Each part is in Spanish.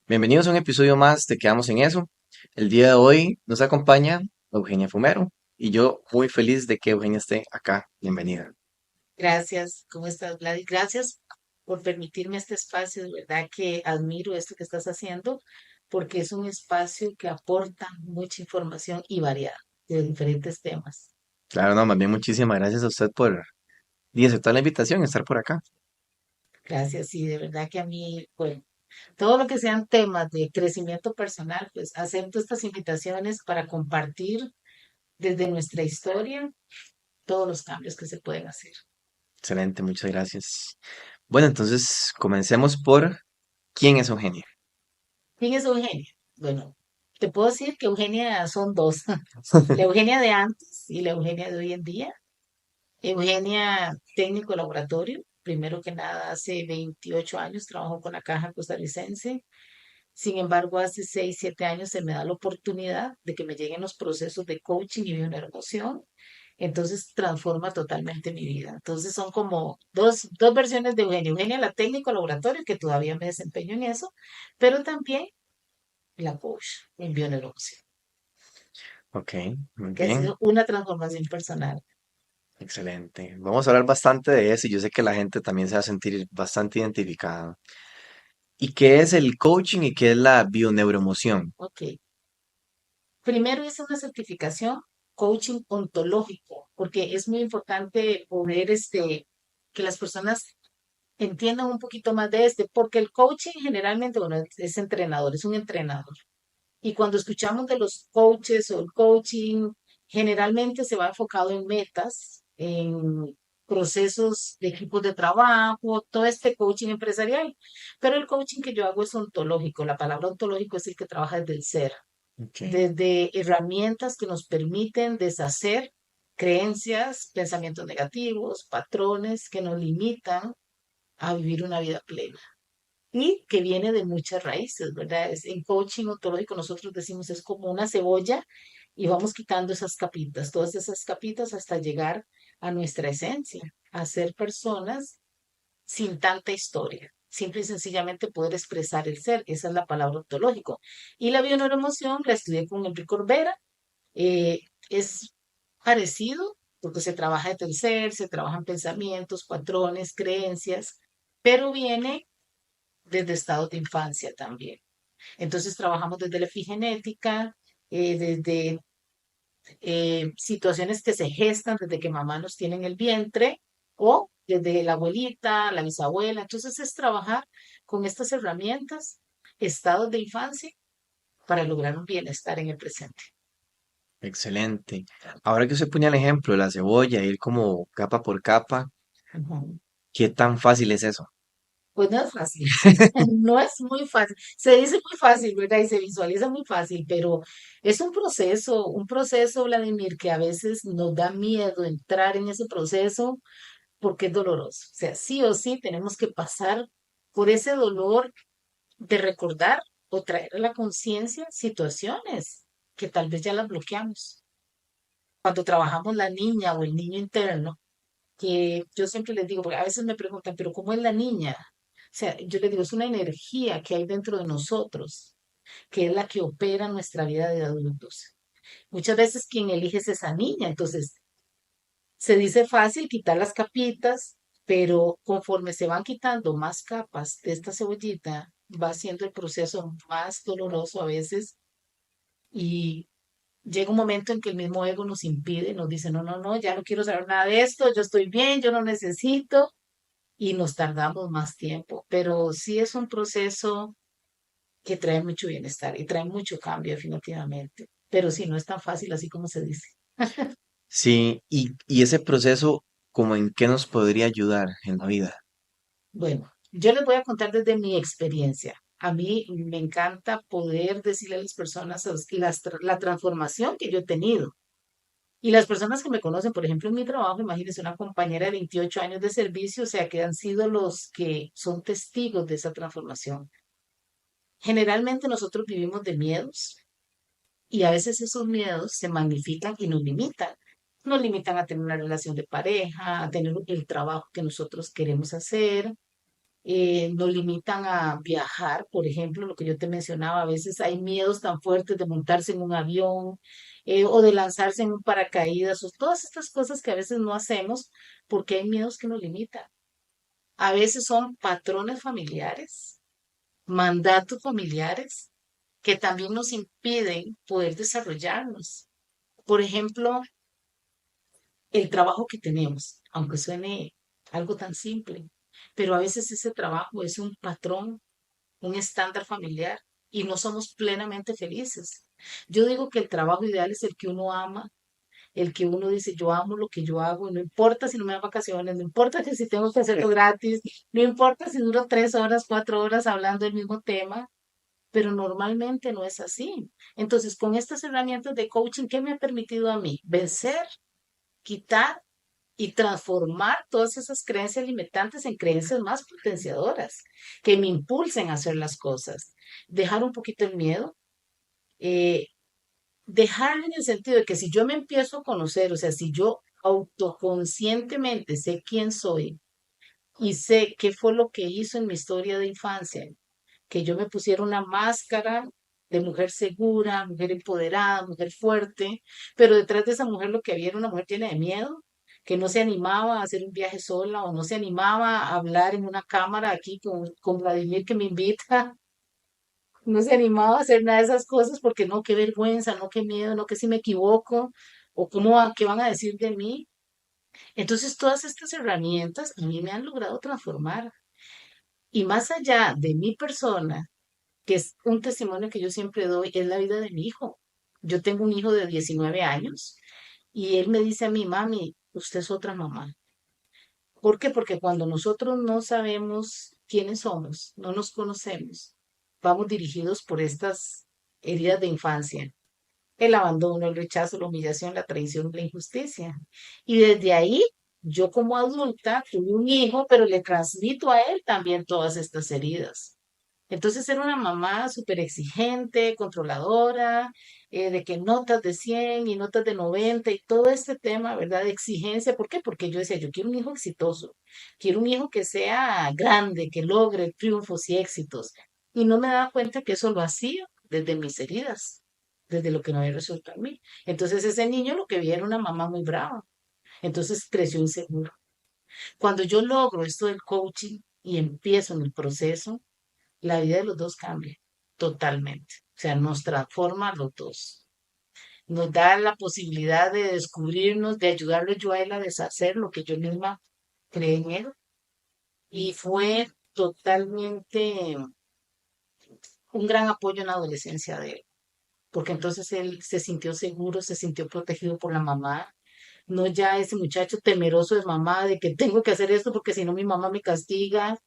Bienvenidos a un episodio más de Quedamos en Eso. El día de hoy nos acompaña Eugenia Fumero y yo muy feliz de que Eugenia esté acá. Bienvenida. Gracias, ¿cómo estás, Gladys? Gracias por permitirme este espacio, de verdad que admiro esto que estás haciendo, porque es un espacio que aporta mucha información y variada de diferentes temas. Claro, no, más bien muchísimas gracias a usted por y aceptar la invitación y estar por acá. Gracias, y de verdad que a mí, bueno, todo lo que sean temas de crecimiento personal, pues acepto estas invitaciones para compartir desde nuestra historia todos los cambios que se pueden hacer. Excelente, muchas gracias. Bueno, entonces comencemos por ¿quién es Eugenia? ¿Quién es Eugenia? Bueno, te puedo decir que Eugenia son dos. La Eugenia de antes y la Eugenia de hoy en día. Eugenia, técnico laboratorio. Primero que nada, hace 28 años trabajo con la Caja Costarricense. Sin embargo, hace 6 7 años se me da la oportunidad de que me lleguen los procesos de coaching y bioenergoción. Entonces transforma totalmente mi vida. Entonces son como dos versiones de Eugenia. Eugenia, la técnico laboratorio, que todavía me desempeño en eso, pero también la coach en bioenergoción, Ok, muy que ha bien, sido una transformación personal. excelente. Vamos a hablar bastante de eso y yo sé que la gente también se va a sentir bastante identificada. ¿Y qué es el coaching y qué es la bioneuroemoción? Ok. Primero hice una certificación coaching ontológico, porque es muy importante poder que las personas entiendan un poquito más de porque el coaching generalmente, bueno, es entrenador, es un entrenador. Y cuando escuchamos de los coaches o el coaching, generalmente se va enfocado en metas, en procesos de equipos de trabajo, todo este coaching empresarial. Pero el coaching que yo hago es ontológico. La palabra ontológico es el que trabaja desde el ser, Ok. desde herramientas que nos permiten deshacer creencias, pensamientos negativos, patrones que nos limitan a vivir una vida plena y que viene de muchas raíces, ¿verdad? En coaching ontológico nosotros decimos es como una cebolla y vamos quitando esas capitas, todas esas capitas hasta llegar a nuestra esencia, a ser personas sin tanta historia. Simple y sencillamente poder expresar el ser, esa es la palabra ontológico. Y la bioneuroemoción la estudié con Enrique Corbera, eh, es parecido porque se trabaja desde el ser, se trabajan pensamientos, patrones, creencias, pero viene desde estados de infancia también. Entonces trabajamos desde la epigenética, desde situaciones que se gestan desde que mamá nos tiene en el vientre o desde la abuelita, la bisabuela. Entonces es trabajar con estas herramientas, estados de infancia, para lograr un bienestar en el presente. Excelente. Ahora que usted ponía el ejemplo de la cebolla, ir como capa por capa, Ujú. ¿qué tan fácil es eso? Pues no es fácil, no es muy fácil. Se dice muy fácil, ¿verdad? Y se visualiza muy fácil, pero es un proceso, Vladimir, que a veces nos da miedo entrar en ese proceso porque es doloroso. O sea, sí o sí tenemos que pasar por ese dolor de recordar o traer a la conciencia situaciones que tal vez ya las bloqueamos. Cuando trabajamos la niña o el niño interno, que yo siempre les digo, porque a veces me preguntan, pero ¿cómo es la niña? O sea, yo les digo, es una energía que hay dentro de nosotros, que es la que opera nuestra vida de adultos. Muchas veces quien elige es esa niña, entonces se dice fácil quitar las capitas, pero conforme se van quitando más capas de esta cebollita, va siendo el proceso más doloroso a veces y llega un momento en que el mismo ego nos impide, nos dice, no, no, no, ya no quiero saber nada de esto, yo estoy bien, yo no necesito, y nos tardamos más tiempo, pero sí es un proceso que trae mucho bienestar y trae mucho cambio definitivamente, pero sí, no es tan fácil así como se dice. Sí, y ese proceso, ¿como en qué nos podría ayudar en la vida? Bueno, yo les voy a contar desde mi experiencia. A mí me encanta poder decirle a las personas la transformación que yo he tenido. Y las personas que me conocen, por ejemplo, en mi trabajo, imagínense una compañera de 28 años de servicio, o sea, que han sido los que son testigos de esa transformación. Generalmente nosotros vivimos de miedos y a veces esos miedos se magnifican y nos limitan. Nos limitan a tener una relación de pareja, a tener el trabajo que nosotros queremos hacer, nos limitan a viajar, por ejemplo, lo que yo te mencionaba, a veces hay miedos tan fuertes de montarse en un avión o de lanzarse en un paracaídas, o todas estas cosas que a veces no hacemos porque hay miedos que nos limitan. A veces son patrones familiares, mandatos familiares que también nos impiden poder desarrollarnos. Por ejemplo, el trabajo que tenemos, aunque suene algo tan simple, pero a veces ese trabajo es un patrón, un estándar familiar y no somos plenamente felices. Yo digo que el trabajo ideal es el que uno ama, el que uno dice, yo amo lo que yo hago, no importa si no me dan vacaciones, no importa que si tengo que hacerlo gratis, no importa si duro 3 horas, 4 horas hablando del mismo tema, pero normalmente no es así. Entonces, con estas herramientas de coaching, ¿qué me ha permitido a mí? Vencer, quitar y transformar todas esas creencias limitantes en creencias más potenciadoras, que me impulsen a hacer las cosas. Dejar un poquito el miedo, eh, dejar en el sentido de que si yo me empiezo a conocer, o sea, si yo autoconscientemente sé quién soy y sé qué fue lo que hizo en mi historia de infancia, que yo me pusiera una máscara de mujer segura, mujer empoderada, mujer fuerte, pero detrás de esa mujer lo que había era una mujer llena de miedo, que no se animaba a hacer un viaje sola o no se animaba a hablar en una cámara aquí con Vladimir que me invita, no se animaba a hacer nada de esas cosas porque no, qué vergüenza, no, qué miedo, no, que si me equivoco o qué van a decir de mí. Entonces todas estas herramientas a mí me han logrado transformar y más allá de mi persona, que es un testimonio que yo siempre doy, es la vida de mi hijo. Yo tengo un hijo de 19 años y él me dice a mi mami, usted es otra mamá. ¿Por qué? Porque cuando nosotros no sabemos quiénes somos, no nos conocemos, vamos dirigidos por estas heridas de infancia, el abandono, el rechazo, la humillación, la traición, la injusticia. Y desde ahí, yo como adulta tuve un hijo, pero le transmito a él también todas estas heridas. Entonces era una mamá súper exigente, controladora, de que notas de 100 y notas de 90 y todo este tema, ¿verdad? De exigencia. ¿Por qué? Porque yo decía, yo quiero un hijo exitoso, quiero un hijo que sea grande, que logre triunfos y éxitos. Y no me daba cuenta que eso lo hacía desde mis heridas, desde lo que no había resuelto en mí. Entonces ese niño lo que vi era una mamá muy brava. Entonces creció inseguro. Cuando yo logro esto del coaching y empiezo en el proceso, la vida de los dos cambia totalmente. O sea, nos transforma a los dos. Nos da la posibilidad de descubrirnos, de ayudarle yo a él a deshacer lo que yo misma creé en él. Y fue totalmente un gran apoyo en la adolescencia de él, porque entonces él se sintió seguro, se sintió protegido por la mamá, no ya ese muchacho temeroso de mamá, de que tengo que hacer esto porque si no mi mamá me castiga,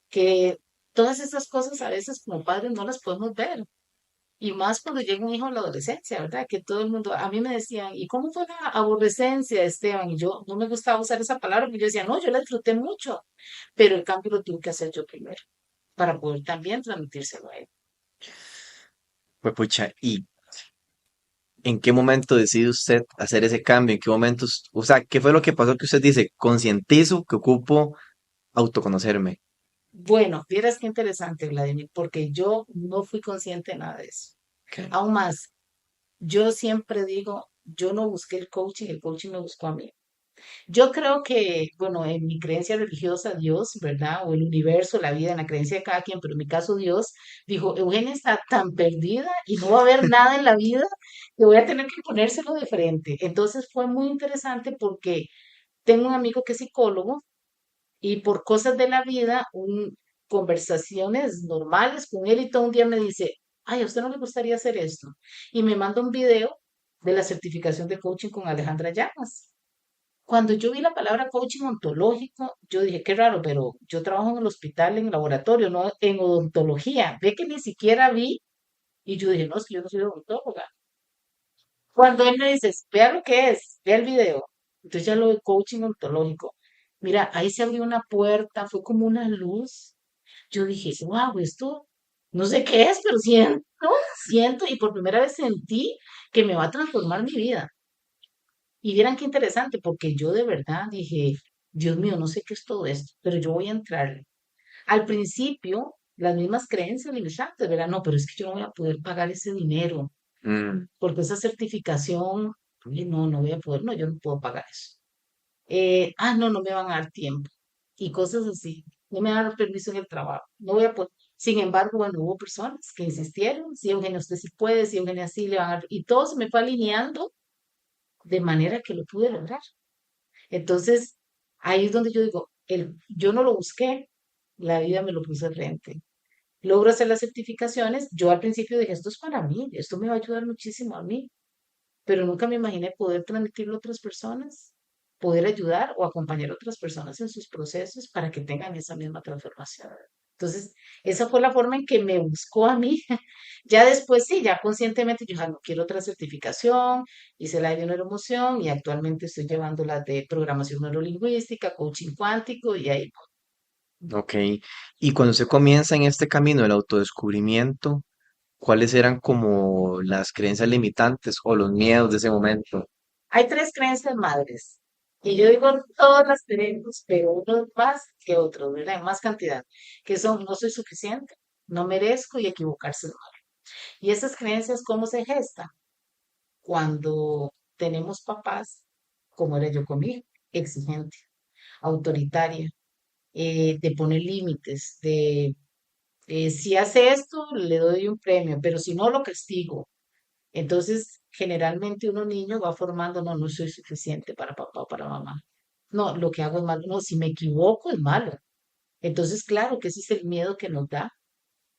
que todas esas cosas a veces como padres no las podemos ver. Y más cuando llega un hijo a la adolescencia, ¿verdad? Que todo el mundo, a mí me decían, ¿y cómo fue la adolescencia, Esteban? Y yo no me gustaba usar esa palabra, porque yo decía, no, yo la disfruté mucho, pero el cambio lo tuve que hacer yo primero, para poder también transmitírselo a él. Pues pucha, ¿y en qué momento decide usted hacer ese cambio? ¿En qué momentos, o sea, qué fue lo que pasó que usted dice, concientizo que ocupo autoconocerme? Bueno, vieras qué interesante, Vladimir, porque yo no fui consciente de nada de eso. Ok. Aún más, yo siempre digo, yo no busqué el coaching me buscó a mí. Yo creo que, bueno, en mi creencia religiosa, Dios, ¿verdad? O el universo, la vida, en la creencia de cada quien, pero en mi caso Dios, dijo, Eugenia está tan perdida y no va a haber nada en la vida que voy a tener que ponérselo de frente. Entonces fue muy interesante porque tengo un amigo que es psicólogo y por cosas de la vida, conversaciones normales con él y todo un día me dice, ay, ¿a usted no le gustaría hacer esto? Y me manda un video de la certificación de coaching con Alejandra Llamas. Cuando yo vi la palabra coaching ontológico, yo dije, qué raro, pero yo trabajo en el hospital, en el laboratorio, no en odontología. Ve que ni siquiera vi, y yo dije, no, es que yo no soy odontóloga. Cuando él me dice, vea lo que es, vea el video. Entonces ya lo de coaching ontológico. Mira, ahí se abrió una puerta, fue como una luz. Yo dije, wow, esto no sé qué es, pero siento, y por primera vez sentí que me va a transformar mi vida. Y vieran qué interesante, porque yo de verdad dije, Dios mío, no sé qué es todo esto, pero yo voy a entrar. Al principio, las mismas creencias limitantes, ¿verdad? No, pero es que yo no voy a poder pagar ese dinero, Mm, porque esa certificación, no, no voy a poder, no, yo no puedo pagar eso. No, no me van a dar tiempo y cosas así. No me van a dar permiso en el trabajo. No voy a poder. Sin embargo, bueno, hubo personas que insistieron, sí, Eugenia, usted sí puede, sí, Eugenia, sí, le van a dar. Y todo se me fue alineando de manera que lo pude lograr. Entonces, ahí es donde yo digo, yo no lo busqué, la vida me lo puso al frente. Logro hacer las certificaciones. Yo al principio dije, esto es para mí, esto me va a ayudar muchísimo a mí, pero nunca me imaginé poder transmitirlo a otras personas, poder ayudar o acompañar a otras personas en sus procesos para que tengan esa misma transformación. Entonces, esa fue la forma en que me buscó a mí. Ya después, sí, ya conscientemente, yo ya no quiero otra certificación, hice la de neuroemoción y actualmente estoy llevando la de programación neurolingüística, coaching cuántico y ahí. ok. Y cuando usted comienza en este camino del autodescubrimiento, ¿cuáles eran como las creencias limitantes o los miedos de ese momento? Hay tres creencias madres. Y yo digo, todas las tenemos, pero unos más que otros, ¿verdad? En más cantidad, que son, no soy suficiente, no merezco y equivocarse es malo. Y esas creencias, ¿cómo se gestan? Cuando tenemos papás, como era yo conmigo, exigente, autoritaria, de poner límites, de si hace esto, le doy un premio, pero si no, lo castigo. Entonces, generalmente uno niño va formando, no, no soy suficiente para papá o para mamá. No, lo que hago es malo. No, si me equivoco es malo. Entonces, claro que ese es el miedo que nos da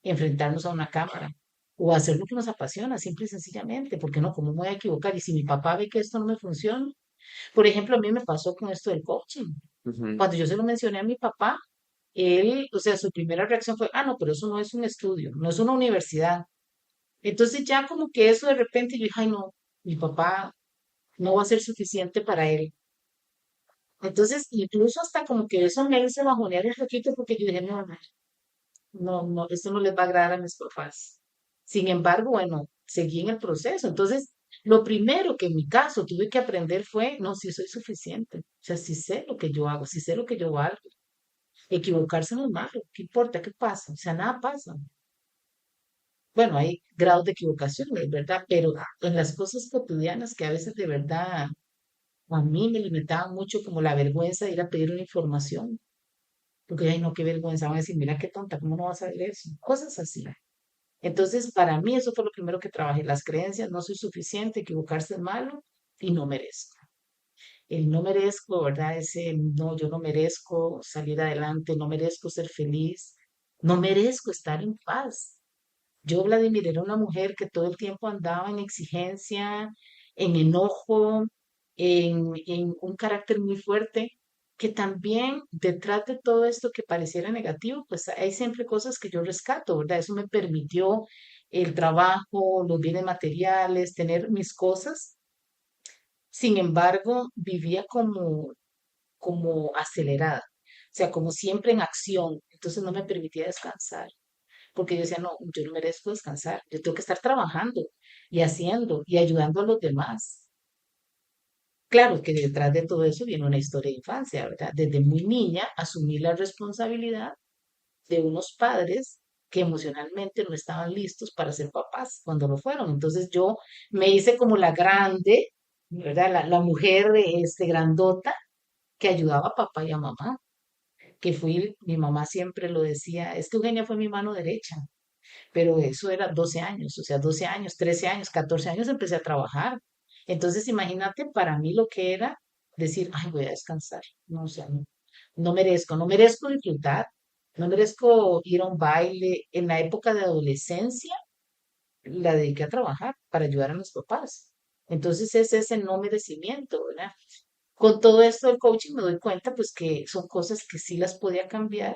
enfrentarnos a una cámara o hacer lo que nos apasiona, simple y sencillamente, porque no, ¿cómo me voy a equivocar? Y si mi papá ve que esto no me funciona, por ejemplo, a mí me pasó con esto del coaching. Ujú. Cuando yo se lo mencioné a mi papá, él, o sea, su primera reacción fue, no, pero eso no es un estudio, no es una universidad. Entonces ya como que eso de repente yo dije, ay no, mi papá no va a ser suficiente para él. Entonces, incluso hasta como que eso me hizo bajonear un poquito porque yo dije, no, no, no, no, esto no les va a agradar a mis papás. Sin embargo, bueno, seguí en el proceso. Entonces, lo primero que en mi caso tuve que aprender fue, no, si soy suficiente. O sea, si sé lo que yo hago, si sé lo que yo valgo. Equivocarse no es malo, ¿qué importa? ¿Qué pasa? O sea, nada pasa. Bueno, hay grados de equivocación, es verdad, pero en las cosas cotidianas que a veces de verdad a mí me limitaba mucho como la vergüenza de ir a pedir una información. Porque, ay, no, qué vergüenza. Van a decir, mira qué tonta, ¿cómo no vas a saber eso? Cosas así. Entonces, para mí eso fue lo primero que trabajé. Las creencias, no soy suficiente, equivocarse es malo y no merezco. El no merezco, ¿verdad? Ese no, yo no merezco salir adelante, no merezco ser feliz, no merezco estar en paz. Yo, Vladimir, era una mujer que todo el tiempo andaba en exigencia, en enojo, en un carácter muy fuerte, que también detrás de todo esto que pareciera negativo, pues hay siempre cosas que yo rescato, ¿verdad? Eso me permitió el trabajo, los bienes materiales, tener mis cosas. Sin embargo, vivía como acelerada, o sea, como siempre en acción. Entonces no me permitía descansar porque yo decía, no, yo no merezco descansar, yo tengo que estar trabajando y haciendo y ayudando a los demás. Claro que detrás de todo eso viene una historia de infancia, ¿verdad? Desde muy niña asumí la responsabilidad de unos padres que emocionalmente no estaban listos para ser papás cuando lo fueron. Entonces yo me hice como la grande, ¿verdad? La mujer grandota que ayudaba a papá y a mamá, que fui, mi mamá siempre lo decía, es que Eugenia fue mi mano derecha. Pero eso era 12 años, o sea, 12 años, 13 años, 14 años empecé a trabajar. Entonces, imagínate para mí lo que era decir, ay, voy a descansar. No, o sea, no, no merezco disfrutar, no merezco ir a un baile. En la época de adolescencia, la dediqué a trabajar para ayudar a mis papás. Entonces, es ese no merecimiento, ¿verdad? Con todo esto del coaching me doy cuenta, pues, que son cosas que sí las podía cambiar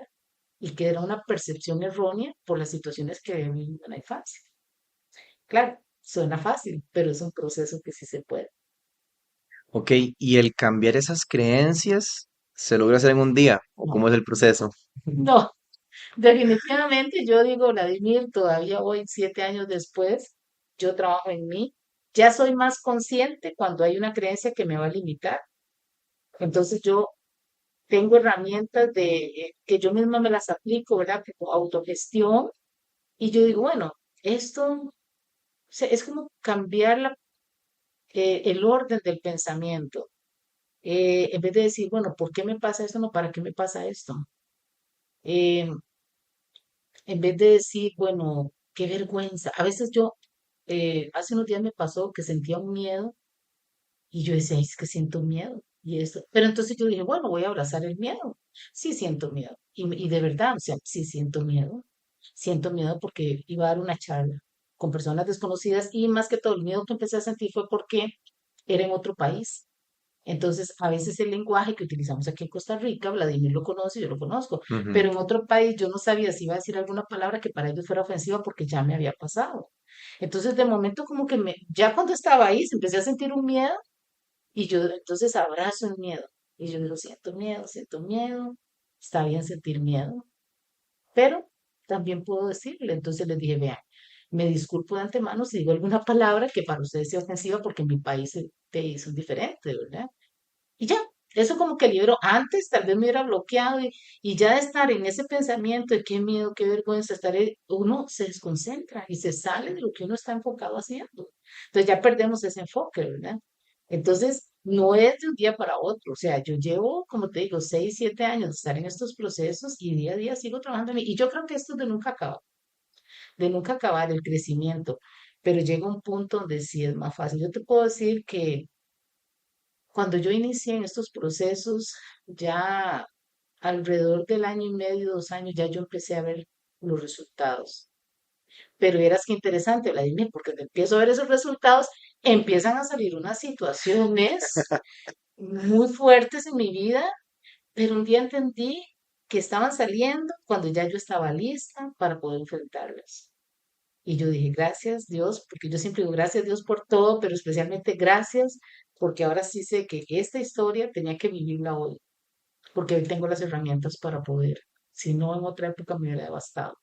y que era una percepción errónea por las situaciones que viví en la infancia. Claro, suena fácil, pero es un proceso que sí se puede. Ok, y el cambiar esas creencias se logra hacer en un día, ¿o No, cómo es el proceso? no, definitivamente yo digo, Vladimir, todavía hoy, 7 años después, yo trabajo en mí. Ya soy más consciente cuando hay una creencia que me va a limitar. Entonces yo tengo herramientas que yo misma me las aplico, ¿verdad? Como autogestión. Y yo digo, bueno, esto es como cambiar el orden del pensamiento. En vez de decir, bueno, ¿por qué me pasa esto? No, ¿para qué me pasa esto? Eh, en vez de decir, bueno, qué vergüenza. A veces hace unos días me pasó que sentía un miedo y yo decía, "Ay, es que siento miedo. Y esto, pero entonces yo dije, bueno, voy a abrazar el miedo. Sí siento miedo. Y de verdad, o sea, sí siento miedo. Siento miedo porque iba a dar una charla con personas desconocidas y más que todo el miedo que empecé a sentir fue porque era en otro país. Entonces, a veces el lenguaje que utilizamos aquí en Costa Rica, Vladimir lo conoce, yo lo conozco, Ujú. pero en otro país yo no sabía si iba a decir alguna palabra que para ellos fuera ofensiva porque ya me había pasado. Entonces, de momento como que ya cuando estaba ahí, se empecé a sentir un miedo y yo entonces abrazo el miedo. Y yo digo, siento miedo, está bien sentir miedo, pero también puedo decirle. Entonces les dije, vean, me disculpo de antemano si digo alguna palabra que para ustedes sea ofensiva porque en mi país son diferentes, ¿verdad? Y ya, eso como que libero. Antes tal vez me hubiera bloqueado y ya de estar en ese pensamiento de qué miedo, qué vergüenza, uno se desconcentra y se sale de lo que uno está enfocado haciendo. Entonces ya perdemos ese enfoque, ¿verdad? Entonces, no es de un día para otro. O sea, yo llevo, como te digo, 6, 7 años de estar en estos procesos y día a día sigo trabajando en mí. Y yo creo que esto es de nunca acabar el crecimiento. Pero llega un punto donde sí es más fácil. Yo te puedo decir que cuando yo inicié en estos procesos, ya alrededor del año y medio, 2 años, ya yo empecé a ver los resultados. Pero verás qué interesante, Vladimir, porque te empiezo a ver esos resultados, empiezan a salir unas situaciones muy fuertes en mi vida, pero un día entendí que estaban saliendo cuando ya yo estaba lista para poder enfrentarlas. Y yo dije, gracias Dios, porque yo siempre digo gracias Dios por todo, pero especialmente gracias porque ahora sí sé que esta historia tenía que vivirla hoy, porque hoy tengo las herramientas para poder, si no en otra época me hubiera devastado.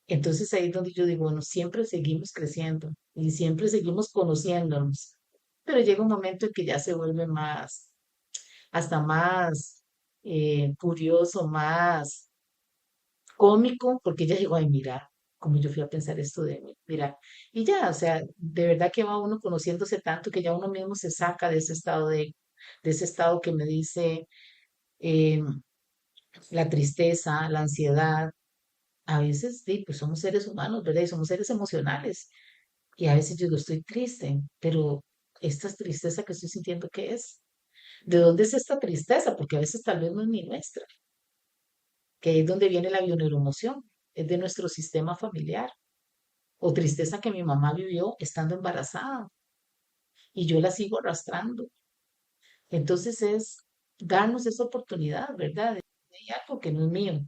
Entonces ahí es donde yo digo, bueno, siempre seguimos creciendo y siempre seguimos conociéndonos, pero llega un momento en que ya se vuelve más, hasta más curioso, más cómico, porque ya digo, ay, mira, como yo fui a pensar esto de mí, mira, y ya, o sea, de verdad que va uno conociéndose tanto que ya uno mismo se saca de ese estado que me dice eh, la tristeza, la ansiedad. A veces, sí, pues somos seres humanos, ¿verdad? Y somos seres emocionales. Y a veces yo digo, estoy triste, pero esta tristeza que estoy sintiendo, ¿qué es? ¿De dónde es esta tristeza? Porque a veces tal vez no es ni nuestra, que es donde viene la bioneuroemoción, es de nuestro sistema familiar. O tristeza que mi mamá vivió estando embarazada y yo la sigo arrastrando. Entonces es darnos esa oportunidad, ¿verdad? De algo que no es mío.